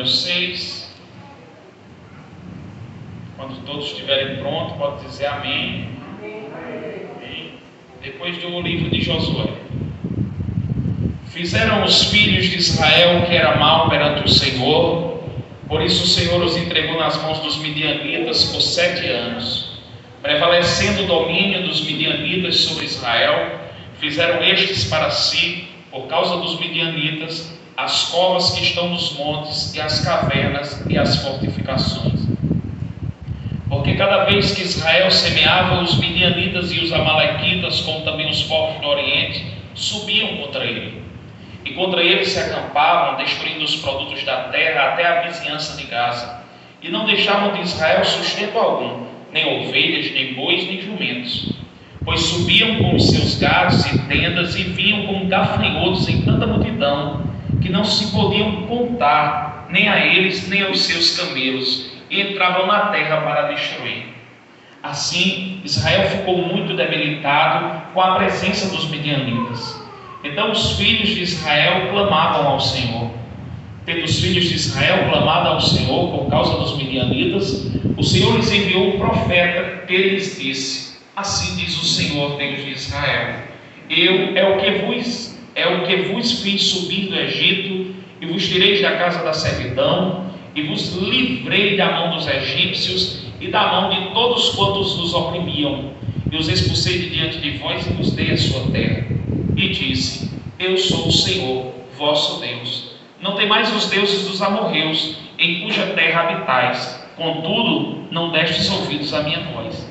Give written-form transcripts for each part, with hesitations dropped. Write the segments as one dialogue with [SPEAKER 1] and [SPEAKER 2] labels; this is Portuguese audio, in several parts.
[SPEAKER 1] número 6. Quando todos estiverem prontos, pode dizer amém. Amém. Depois do livro de Josué. Fizeram os filhos de Israel o que era mal perante o Senhor, por isso o Senhor os entregou nas mãos dos midianitas por 7 anos. Prevalecendo o domínio dos midianitas sobre Israel, fizeram estes para si, por causa dos midianitas, as covas que estão nos montes, e as cavernas e as fortificações. Porque cada vez que Israel semeava, os midianitas e os amalequitas, como também os povos do Oriente, subiam contra ele. E contra ele se acampavam, destruindo os produtos da terra até a vizinhança de Gaza. E não deixavam de Israel sustento algum, nem ovelhas, nem bois, nem jumentos. Pois subiam com os seus gados e tendas e vinham como gafanhotos em tanta multidão, que não se podiam contar, nem a eles, nem aos seus camelos, e entravam na terra para destruir. Assim, Israel ficou muito debilitado com a presença dos midianitas. Então os filhos de Israel clamavam ao Senhor. Tendo os filhos de Israel clamado ao Senhor por causa dos midianitas, o Senhor lhes enviou um profeta que lhes disse: assim diz o Senhor, Deus de Israel: eu é o que vos fiz subir do Egito, e vos tirei da casa da servidão, e vos livrei da mão dos egípcios e da mão de todos quantos os oprimiam, e os expulsei de diante de vós e vos dei a sua terra. E disse: eu sou o Senhor, vosso Deus. Não temais os deuses dos amorreus, em cuja terra habitais, contudo não destes ouvidos à minha voz.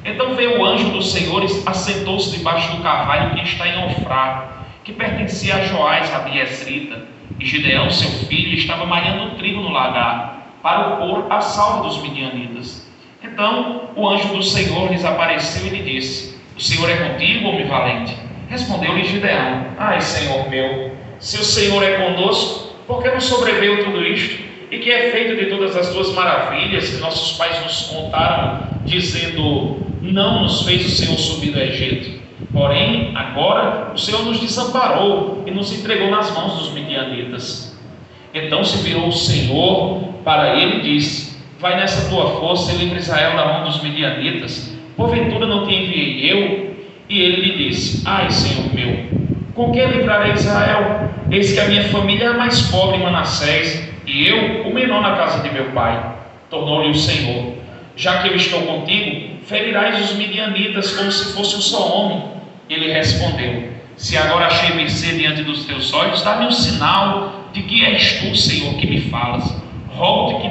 [SPEAKER 1] Então veio o anjo do Senhor e assentou-se debaixo do carvalho que está em Ofrá, que pertencia a Joás, a Biezrita. E Gideão, seu filho, estava malhando trigo no lagar, para o pôr à salva dos midianitas. Então o anjo do Senhor lhes apareceu e lhe disse: o Senhor é contigo, homem valente? Respondeu-lhe Gideão: ai, Senhor meu, se o Senhor é conosco, por que nos sobreveio tudo isto? E que é feito de todas as tuas maravilhas que nossos pais nos contaram, dizendo: não nos fez o Senhor subir do Egito. Porém, agora o Senhor nos desamparou e nos entregou nas mãos dos midianitas. Então se virou o Senhor para ele e disse: vai nessa tua força e livra Israel da mão dos midianitas. Porventura não te enviei eu? E ele lhe disse: ai, Senhor meu, com que livrarei Israel? Eis que a minha família é a mais pobre em Manassés, e eu o menor na casa de meu pai. Tornou-lhe o Senhor: já que eu estou contigo, ferirás os midianitas como se fosse um só homem. Ele respondeu: se agora achei mercê diante dos teus olhos, dá-me um sinal de que és tu, Senhor, que me falas. Rogo-te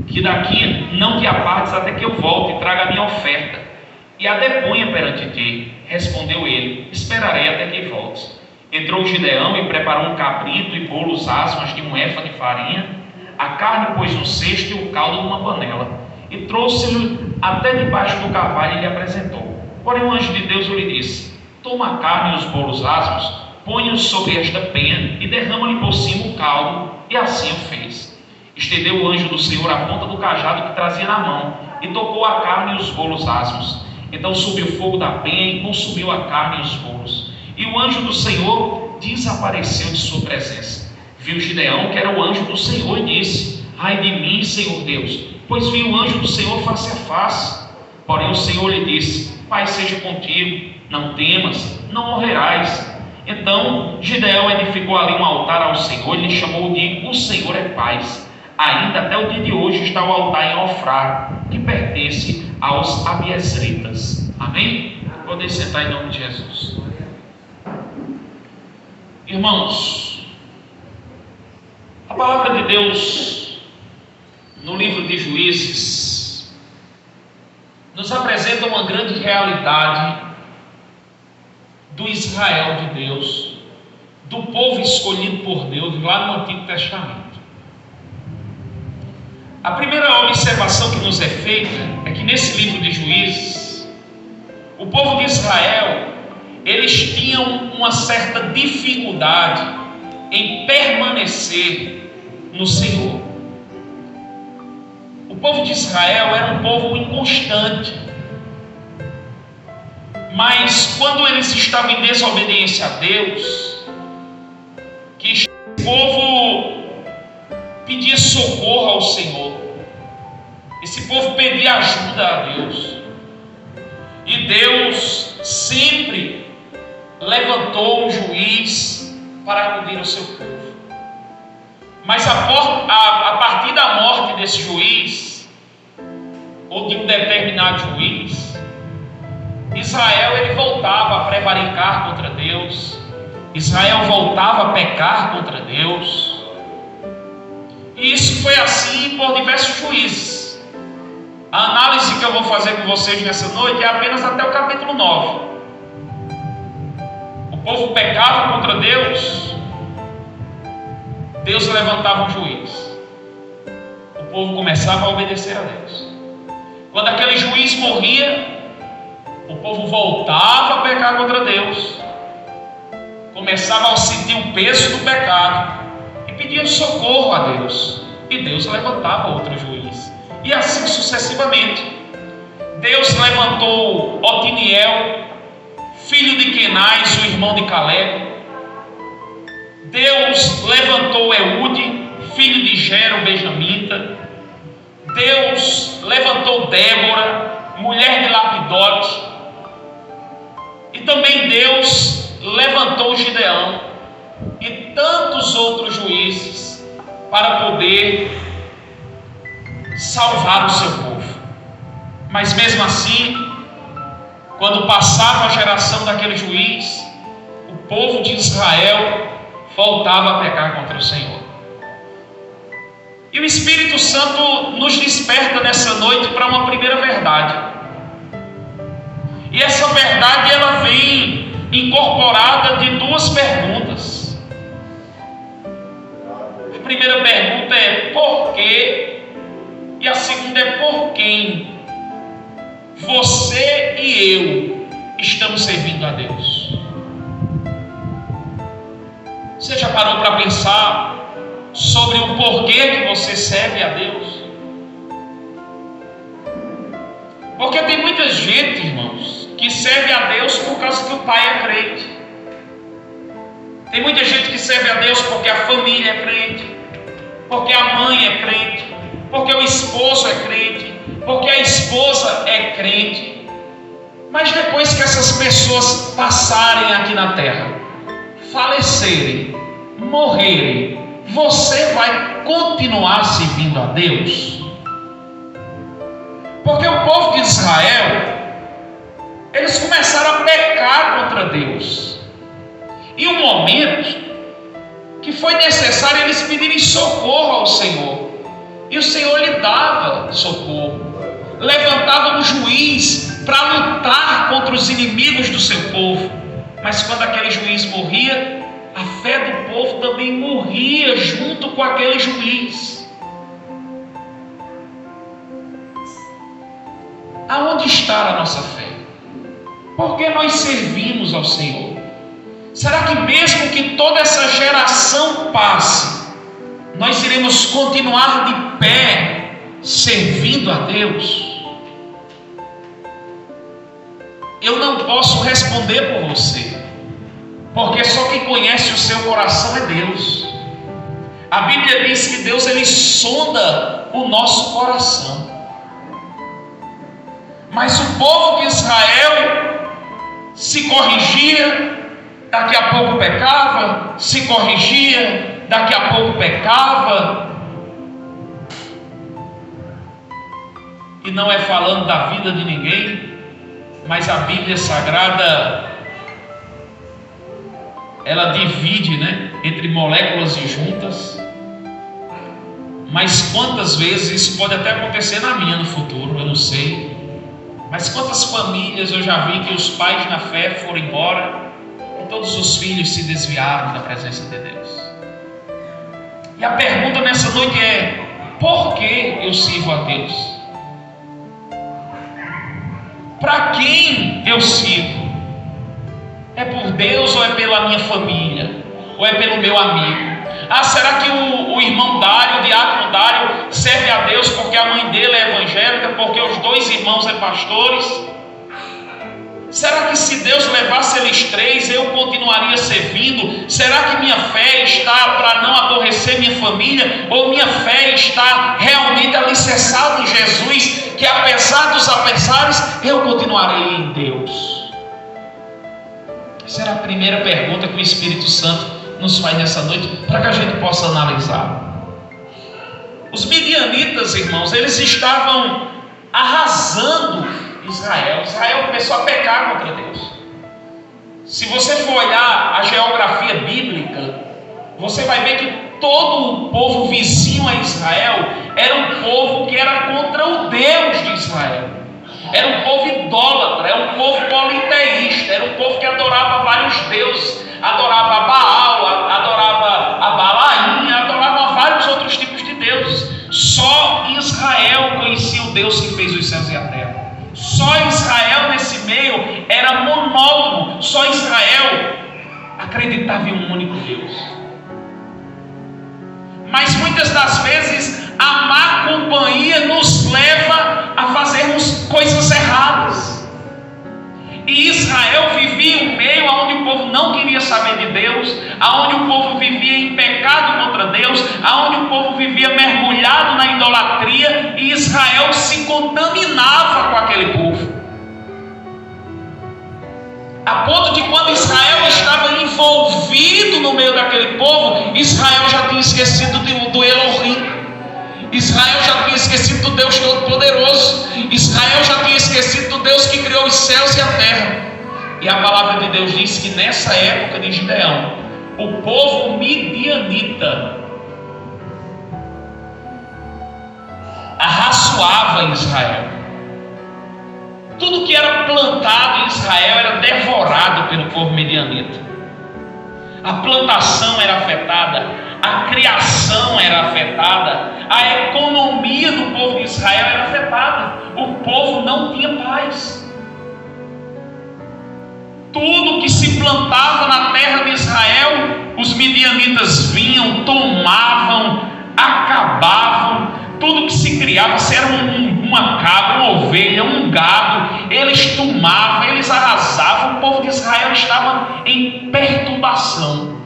[SPEAKER 1] que daqui não te apartes até que eu volte e traga a minha oferta, e a deponha perante ti. Respondeu ele: esperarei até que voltes. Entrou Gideão e preparou um cabrito e bolos asmas de 1 efa de farinha. A carne pôs no cesto e o caldo numa panela, e trouxe-lhe até debaixo do carvalho e lhe apresentou. Porém o anjo de Deus lhe disse: toma a carne e os bolos asmos, põe-os sobre esta penha e derrama-lhe por cima o caldo. E assim o fez. Estendeu o anjo do Senhor a ponta do cajado que trazia na mão, e tocou a carne e os bolos asmos. Então subiu o fogo da penha e consumiu a carne e os bolos. E o anjo do Senhor desapareceu de sua presença. Viu Gideão que era o anjo do Senhor e disse: ai de mim, Senhor Deus, pois vi o anjo do Senhor face a face. Porém o Senhor lhe disse: Pai seja contigo, não temas, não morrerás. Então Gideão edificou ali um altar ao Senhor e lhe chamou de O Senhor é Paz. Ainda até o dia de hoje está o altar em Ofrá, que pertence aos Abiezritas. Amém? Podem sentar em nome de Jesus. Irmãos, a palavra de Deus no livro de Juízes nos apresenta uma grande realidade do Israel de Deus, do povo escolhido por Deus lá no Antigo Testamento. A primeira observação que nos é feita é que nesse livro de Juízes, o povo de Israel, eles tinham uma certa dificuldade em permanecer no Senhor. O povo de Israel era um povo inconstante, mas quando eles estavam em desobediência a Deus, que o povo socorro ao Senhor. Esse povo pedia ajuda a Deus. E Deus sempre levantou um juiz para acudir o seu povo. Mas a partir da morte desse juiz, ou de um determinado juiz, Israel ele voltava a prevaricar contra Deus. Israel voltava a pecar contra Deus. E isso foi assim por diversos juízes. A análise que eu vou fazer com vocês nessa noite é apenas até o capítulo 9. O povo pecava contra Deus, Deus levantava um juiz. O povo começava a obedecer a Deus. Quando aquele juiz morria, o povo voltava a pecar contra Deus, começava a sentir o peso do pecado e pedia socorro a Deus. E Deus levantava outro juiz. E assim sucessivamente. Deus levantou Otiniel, filho de Kenaz, o irmão de Caleb. Deus levantou Eude, filho de Gera, o benjamita. Deus levantou Débora, mulher de Lapidote. E também Deus levantou Gideão e tantos outros juízes para poder salvar o seu povo. Mas mesmo assim, quando passava a geração daquele juiz, o povo de Israel voltava a pecar contra o Senhor. E o Espírito Santo nos desperta nessa noite para uma primeira verdade. E essa verdade ela vem incorporada de duas perguntas. A primeira pergunta é por quê? E a segunda é por quem você e eu estamos servindo a Deus. Você já parou para pensar sobre o porquê que você serve a Deus? Porque tem muita gente, irmãos, que serve a Deus por causa que o pai é crente. Tem muita gente que serve a Deus porque a família é crente, porque a mãe é crente, porque o esposo é crente, porque a esposa é crente. Mas depois que essas pessoas passarem aqui na terra, falecerem, morrerem, você vai continuar servindo a Deus? Porque o povo de Israel, eles começaram a pecar contra Deus. E um momento que foi necessário eles pedirem socorro ao Senhor. E o Senhor lhe dava socorro, levantava um juiz para lutar contra os inimigos do seu povo. Mas quando aquele juiz morria, a fé do povo também morria junto com aquele juiz. Aonde está a nossa fé? Por que nós servimos ao Senhor? Será que mesmo que toda essa geração passe, nós iremos continuar de pé servindo a Deus? Eu não posso responder por você, porque só quem conhece o seu coração é Deus. A Bíblia diz que Deus ele sonda o nosso coração. Mas o povo de Israel se corrigia, daqui a pouco pecava, se corrigia, daqui a pouco pecava. E não é falando da vida de ninguém, mas a Bíblia Sagrada ela divide, entre moléculas e juntas. Mas quantas vezes isso pode até acontecer na minha no futuro, eu não sei. Mas quantas famílias eu já vi que os pais na fé foram embora e todos os filhos se desviaram da presença de Deus. E a pergunta nessa noite é: por que eu sirvo a Deus? Para quem eu sirvo? É por Deus ou é pela minha família? Ou é pelo meu amigo? Ah, será que o irmão Dário, o diácono Dário, serve a Deus porque a mãe dele é evangélica, porque os dois irmãos é pastores? Será que se Deus levasse eles 3, eu continuaria servindo? Será que minha fé está para não aborrecer minha família? Ou minha fé está realmente alicerçada em Jesus, que apesar dos apesares, eu continuarei em Deus? Essa era a primeira pergunta que o Espírito Santo nos faz nessa noite, para que a gente possa analisar. Os midianitas, irmãos, eles estavam arrasando Israel. Israel começou a pecar contra Deus. Se você for olhar a geografia bíblica, você vai ver que todo o povo vizinho a Israel era um povo que era contra o Deus de Israel. Era um povo idólatra, era um povo politeísta, era um povo que adorava vários deuses, adorava a Baal, adorava a Balaim, adorava vários outros tipos de deuses. Só Israel conhecia o Deus que fez os céus e a terra. Só Israel nesse meio era monótono. Só Israel acreditava em um único Deus. Mas muitas das vezes a má companhia nos leva a fazermos coisas erradas. E Israel vivia em um meio onde o povo não queria saber de Deus, onde o povo vivia em pecado contra Deus, onde o povo vivia mergulhado na idolatria, e Israel se contaminava com aquele povo. A ponto de quando Israel estava envolvido no meio daquele povo, Israel já tinha esquecido do Elohim. Israel já tinha esquecido do Deus Todo-Poderoso. Israel já tinha esquecido do Deus que criou os céus e a terra. E a palavra de Deus diz que nessa época de Gideão, o povo midianita arraçoava em Israel. Tudo que era plantado em Israel era devorado pelo povo midianita. A plantação era afetada, a criação era afetada, a economia do povo de Israel era afetada. O povo não tinha paz. Tudo que se plantava na terra de Israel, os midianitas vinham, tomavam, acabavam. Tudo que se criava, se era uma cabra, uma ovelha, um gado, eles tomavam, eles arrasavam. O povo de Israel estava em perturbação.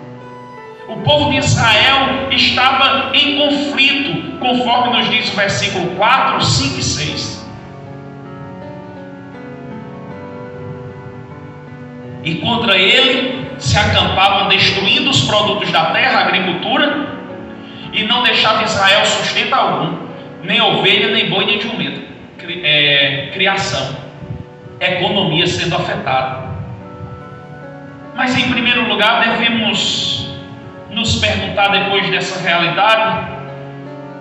[SPEAKER 1] O povo de Israel estava em conflito, conforme nos diz o versículo 4, 5 e 6. E contra ele se acampavam, destruindo os produtos da terra, a agricultura, e não deixava Israel sustento algum, nem ovelha, nem boi, nem jumento. Criação, economia sendo afetada. Mas em primeiro lugar devemos nos perguntar, depois dessa realidade,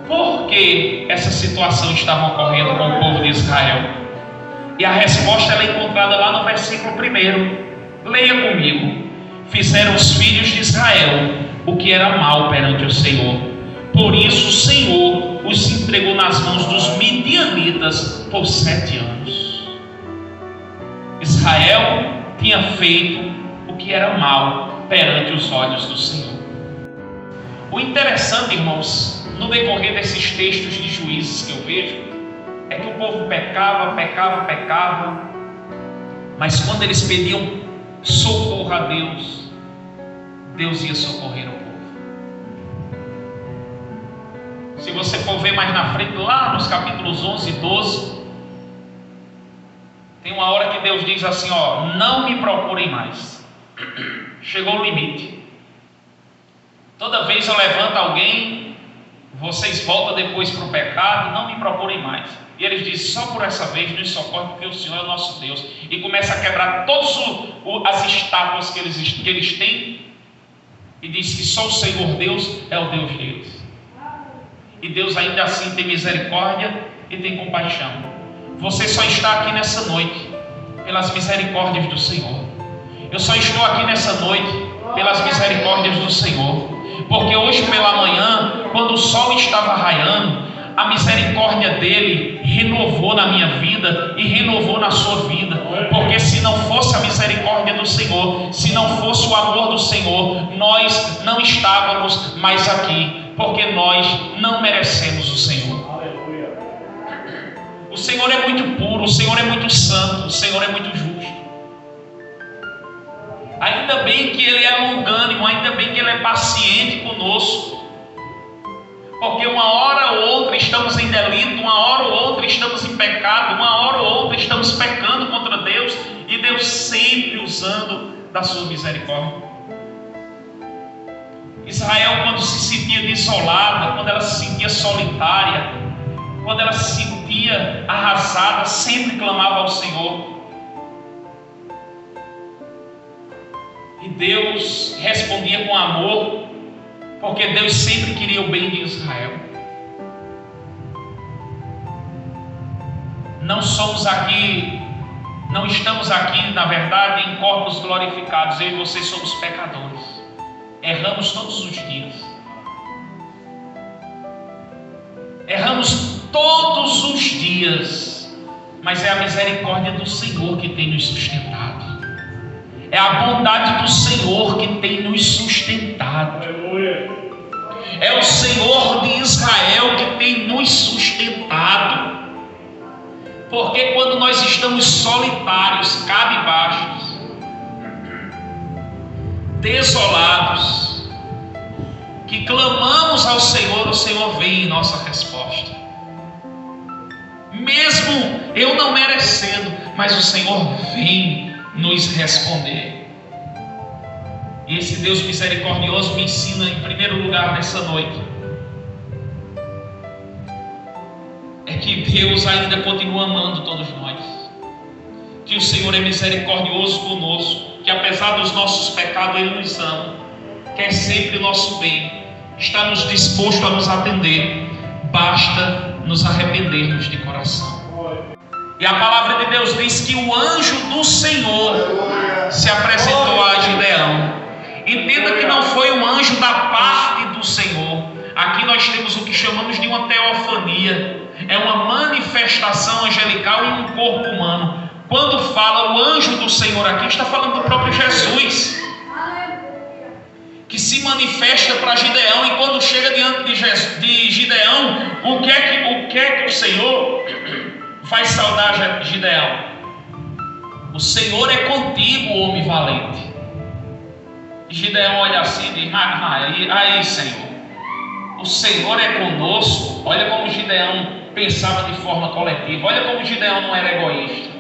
[SPEAKER 1] por que essa situação estava ocorrendo com o povo de Israel? E a resposta ela é encontrada lá no versículo 1. Leia comigo. Fizeram os filhos de Israel o que era mal perante o Senhor. Por isso o Senhor os entregou nas mãos dos midianitas por 7 anos. Israel tinha feito o que era mal perante os olhos do Senhor. O interessante, irmãos, no decorrer desses textos de Juízes que eu vejo, é que o povo pecava, mas quando eles pediam socorro a Deus, Deus ia socorrer o povo. Se você for ver mais na frente, lá nos capítulos 11 e 12, tem uma hora que Deus diz assim, não me procurem mais. Chegou o limite. Toda vez eu levanto alguém, vocês voltam depois para o pecado, não me procurem mais. E eles dizem, só por essa vez nos socorre, porque o Senhor é o nosso Deus. E começa a quebrar todas as estátuas que eles têm, e diz que só o Senhor Deus é o Deus deles. E Deus ainda assim tem misericórdia e tem compaixão. Você só está aqui nessa noite pelas misericórdias do Senhor. Eu só estou aqui nessa noite pelas misericórdias do Senhor. Porque hoje pela manhã, quando o sol estava raiando, a misericórdia dele renovou na minha vida e renovou na sua vida. Porque se não fosse a misericórdia do Senhor, se não fosse o amor do Senhor, nós não estávamos mais aqui. Porque nós não merecemos o Senhor. O Senhor é muito puro, o Senhor é muito santo, o Senhor é muito justo. Ainda bem que Ele é longânimo, ainda bem que Ele é paciente conosco. Porque uma hora ou outra estamos em delito, uma hora ou outra estamos em pecado, uma hora ou outra estamos pecando contra Deus, e Deus sempre usando da sua misericórdia. Israel, quando se sentia desolada, quando ela se sentia solitária, quando ela se sentia arrasada, sempre clamava ao Senhor. E Deus respondia com amor, porque Deus sempre queria o bem de Israel. Não estamos aqui, na verdade, em corpos glorificados. Eu e você somos pecadores. Erramos todos os dias. Erramos todos os dias. Mas é a misericórdia do Senhor que tem nos sustentado. É a bondade do Senhor que tem nos sustentado. É o Senhor de Israel que tem nos sustentado. Porque quando nós estamos solitários, cabisbaixos, desolados, que clamamos ao Senhor, o Senhor vem em nossa resposta. Mesmo eu não merecendo, mas o Senhor vem nos responder. E esse Deus misericordioso me ensina, em primeiro lugar, nessa noite, é que Deus ainda continua amando todos nós, que o Senhor é misericordioso conosco, que apesar dos nossos pecados Ele nos ama, quer sempre o nosso bem, está nos disposto a nos atender, basta nos arrependermos de coração. E a palavra de Deus diz que o anjo do Senhor se apresentou a Gideão. Entenda que não foi um anjo da parte do Senhor. Aqui nós temos o que chamamos de uma teofania. É uma manifestação angelical em um corpo humano. Quando fala o anjo do Senhor aqui, está falando do próprio Jesus, que se manifesta para Gideão. E quando chega diante de Gideão, o que é que o Senhor vai saudar Gideão? O Senhor é contigo, homem valente. E Gideão olha assim e diz: aí Senhor, o Senhor é conosco. Olha como Gideão pensava de forma coletiva. Olha como Gideão não era egoísta.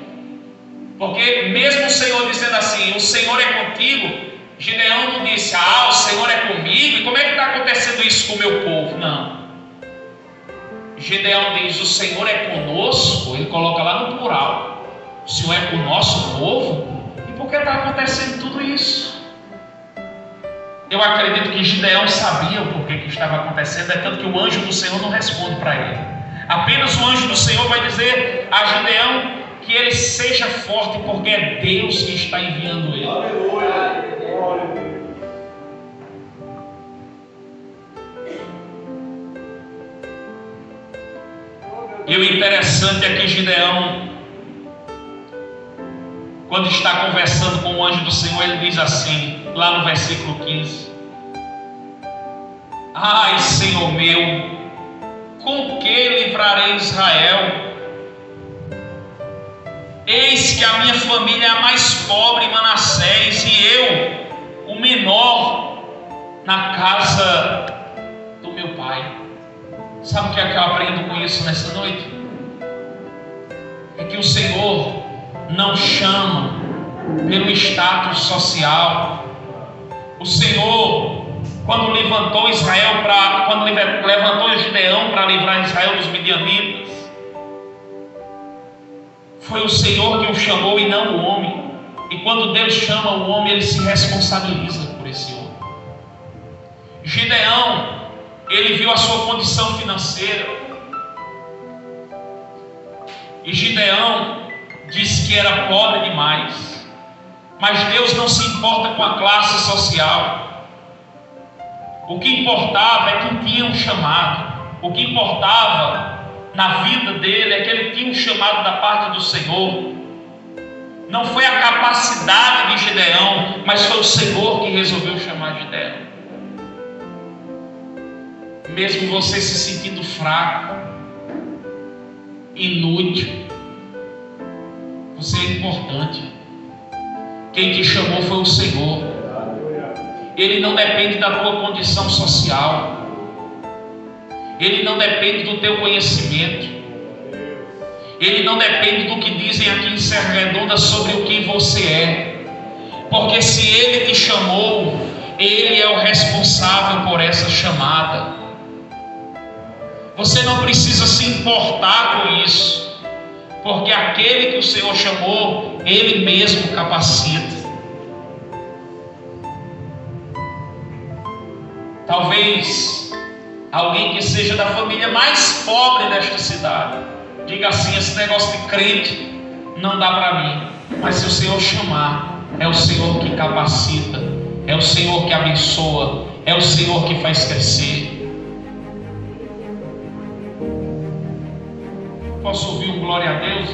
[SPEAKER 1] Porque mesmo o Senhor dizendo assim, o Senhor é contigo, Gideão não disse: o Senhor é comigo, e como é que está acontecendo isso com o meu povo? Não. Gideão diz: o Senhor é conosco. Ele coloca lá no plural. O Senhor é com o nosso povo. E por que está acontecendo tudo isso? Eu acredito que Gideão sabia o porquê que estava acontecendo. É tanto que o anjo do Senhor não responde para ele. Apenas o anjo do Senhor vai dizer a Gideão que ele seja forte, porque é Deus que está enviando ele. Aleluia. E o interessante é que Gideão, quando está conversando com o anjo do Senhor, ele diz assim, lá no versículo 15: ai, Senhor meu, com que livrarei Israel? Eis que a minha família é a mais pobre em Manassés, e eu, o menor, na casa do meu pai. Sabe o que é que eu aprendo com isso nessa noite? É que o Senhor não chama pelo status social. O Senhor, quando levantou levantou Gideão para livrar Israel dos midianitas, foi o Senhor que o chamou e não o homem. E quando Deus chama o homem, ele se responsabiliza por esse homem. Gideão, ele viu a sua condição financeira, e Gideão disse que era pobre demais. Mas Deus não se importa com a classe social. O que importava é que tinha um chamado. O que importava na vida dele é que ele tinha um chamado da parte do Senhor. Não foi a capacidade de Gideão, mas foi o Senhor que resolveu chamar Gideão. Mesmo você se sentindo fraco, inútil, você é importante. Quem te chamou foi o Senhor. Ele não depende da tua condição social. Ele não depende do teu conhecimento. Ele não depende do que dizem aqui em Serra Redonda sobre o que você é. Porque se Ele te chamou, Ele é o responsável por essa chamada. Você não precisa se importar com isso, porque aquele que o Senhor chamou, Ele mesmo capacita. Talvez alguém que seja da família mais pobre desta cidade diga assim: esse negócio de crente não dá para mim. Mas se o Senhor chamar, é o Senhor que capacita, é o Senhor que abençoa, é o Senhor que faz crescer. Posso ouvir um glória a Deus?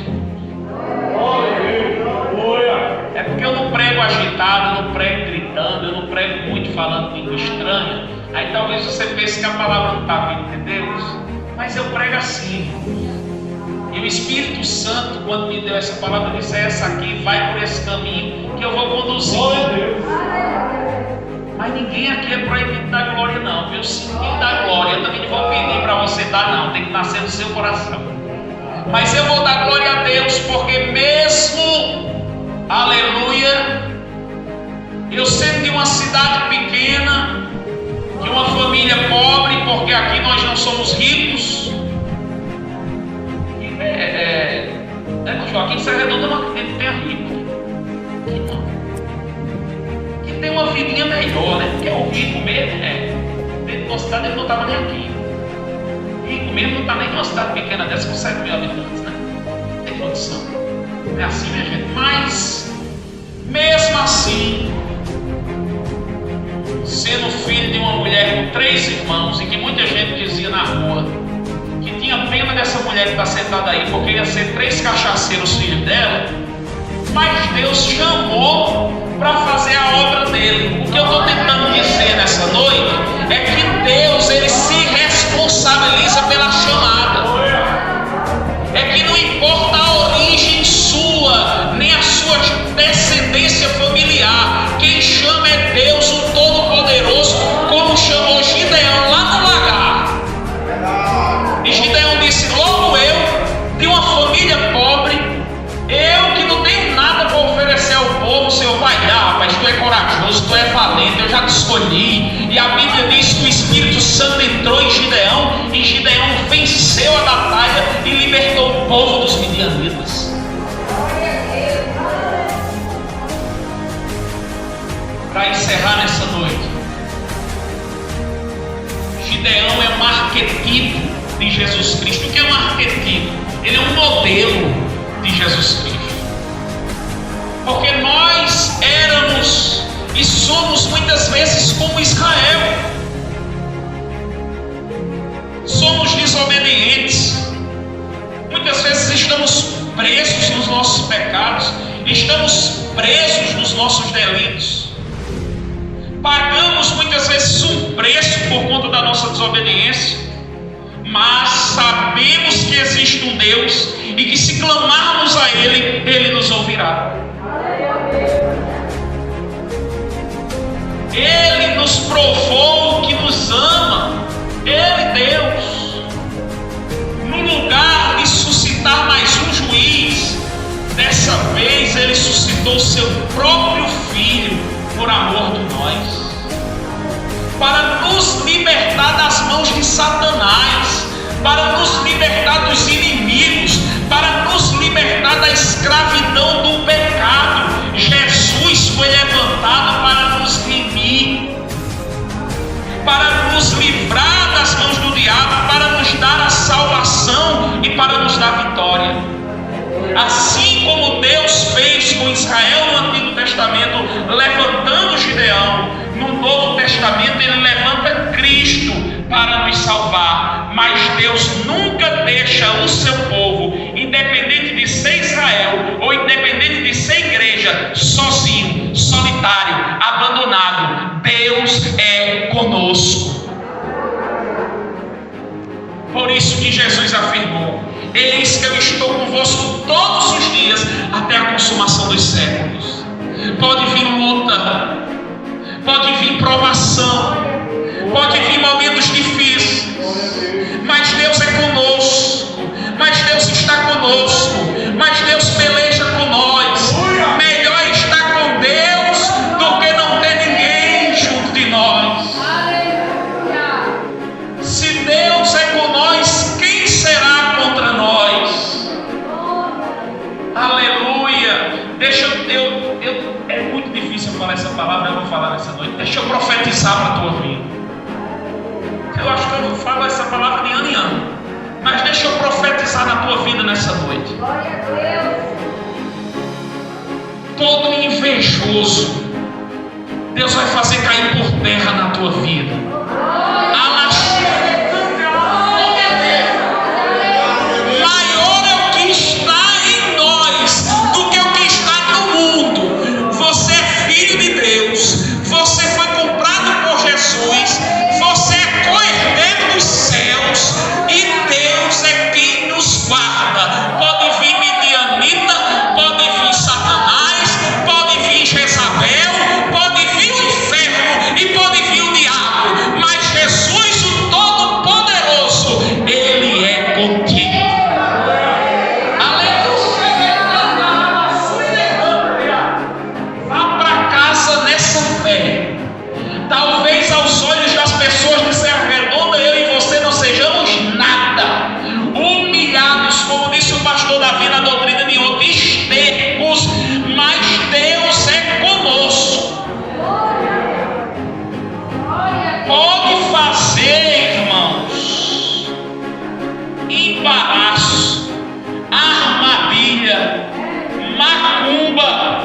[SPEAKER 1] É porque eu não prego agitado, eu não prego gritando, eu não prego muito falando língua estranha. Aí talvez você pense que a palavra não está vindo de Deus, mas eu prego assim. E o Espírito Santo, quando me deu essa palavra, disse: essa aqui, vai por esse caminho que eu vou conduzir. Mas ninguém aqui é proibido de dar glória não, viu? Se ninguém dá glória, eu também não vou pedir para você dar não, tem que nascer no seu coração. Mas eu vou dar glória a Deus, porque mesmo, aleluia, eu sendo de uma cidade pequena, de uma família pobre, porque aqui nós não somos ricos. Aqui em Serra Redonda não acredito que tenha rico. Que tem uma vidinha melhor, né? Porque o rico mesmo, dentro da cidade ele não estava nem aqui. O rico mesmo não está nem numa cidade pequena dessa com 7 mil habitantes, né? Não tem condição. É assim, minha gente. Mas, mesmo assim, sendo filho de uma mulher com 3 irmãos, e que muita gente dizia na rua que tinha pena dessa mulher que está sentada aí, porque ia ser 3 cachaceiros filhos dela, mas Deus chamou para fazer a obra dele. O que eu estou tentando dizer nessa noite é que Deus, Ele se responsabiliza pela chamada. É que não importa a origem sua, nem a sua descendência familiar, quem chama é Deus, o Todo-Poderoso, como chamou Gideão lá no lagar. E Gideão disse: logo eu, de uma família pobre, eu que não tenho nada para oferecer ao povo, o Senhor vai dar, rapaz, tu é corajoso, tu é valente, eu já te escolhi. E a Bíblia diz que o Espírito Santo entrou em Gideão, e Gideão venceu a batalha e libertou o povo dos midianitas. Para encerrar nessa noite, Gideão é um arquetipo de Jesus Cristo. O que é um arquetipo? Ele é um modelo de Jesus Cristo. Porque nós éramos e somos muitas vezes como Israel. Somos desobedientes. Muitas vezes estamos presos nos nossos pecados, estamos presos nos nossos delitos. Pagamos muitas vezes um preço por conta da nossa desobediência, mas sabemos que existe um Deus e que se clamarmos a Ele, Ele nos ouvirá. Ele nos provou que nos ama. Ele, Deus, no lugar de suscitar mais um juiz, dessa vez Ele suscitou o seu próprio Filho por amor de nós, para nos libertar das mãos de Satanás, para nos libertar dos inimigos, para nos libertar da escravidão do pecado. Jesus foi levantado para nos remir, para nos livrar das mãos do diabo, para nos dar a salvação e para nos dar vitória. Assim como Deus fez com Israel no Antigo Testamento, levantando Gideão, no Novo Testamento Ele levanta Cristo para nos salvar. Mas Deus nunca deixa o seu povo, independente de ser Israel ou independente de ser igreja, sozinho, solitário, abandonado. Deus é conosco. Por isso que Jesus afirmou: eis que eu estou convosco todos os dias até a consumação dos séculos. Pode vir luta, pode vir provação, pode vir momentos difíceis, mas Deus é conosco, mas Deus está conosco, mas Deus peleja com nós. Melhor estar com Deus do que não ter ninguém junto de nós. Se Deus é com nós, quem será contra nós? Aleluia. É muito difícil falar essa palavra, eu vou falar nessa noite. Deixa eu profetizar para a tua vida. Eu acho que eu não falo essa palavra de ano em ano, mas deixa eu profetizar na tua vida nessa noite.
[SPEAKER 2] Glória a Deus.
[SPEAKER 1] Todo invejoso, Deus vai fazer cair por terra na tua vida. Maior é o que está em nós do que o que está no mundo. Você é filho de Deus, você foi comprado por Jesus, você é co-herdeiro dos céus e Deus é quem nos guarda. Pode vir midianita, pode vir Satanás, pode vir Jezabel, pode vir o inferno e pode vir o diabo, mas Jesus, o Todo-Poderoso, Ele é contigo. Vá para casa nessa fé. Talvez aos olhos das pessoas de Serra Redonda, eu e você não sejamos nada, humilhados, como disse o pastor Davi na doutrina de ontem, estercos, mas Deus é conosco. Pode fazer, irmãos, embaraço, armadilha, macumba,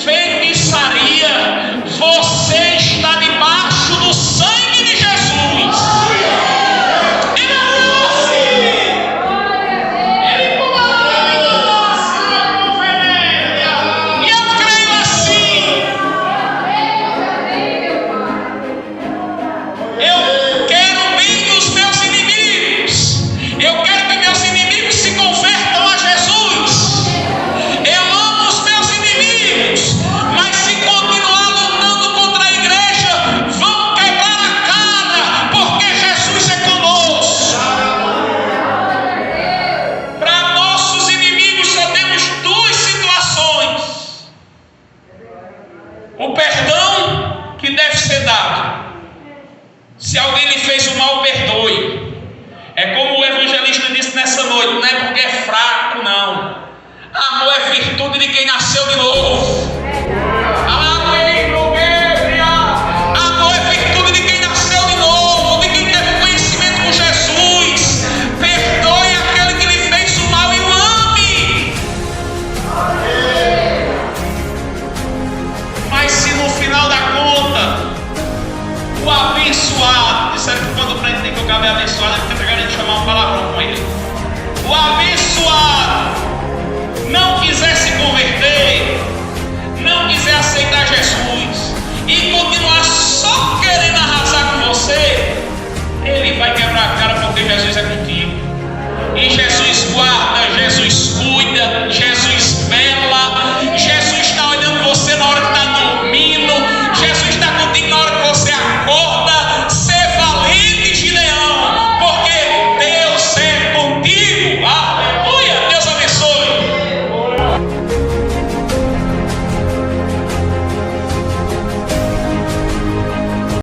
[SPEAKER 1] feitiçaria, você está debaixo do sangue de Jesus. E eu creio assim. Eu quero bem dos meus inimigos. Eu quero que meus inimigos se convertam a Jesus. Eu amo os meus inimigos, mas se continuar lutando contra a igreja, vão quebrar a cara, porque Jesus é conosco. Para nossos inimigos só temos duas situações: o perdão que deve ser dado. Se alguém lhe fez o mal, perdoe. É como o evangelista disse nessa noite, não é porque é fraco, não. Amor é virtude de quem nasceu de novo.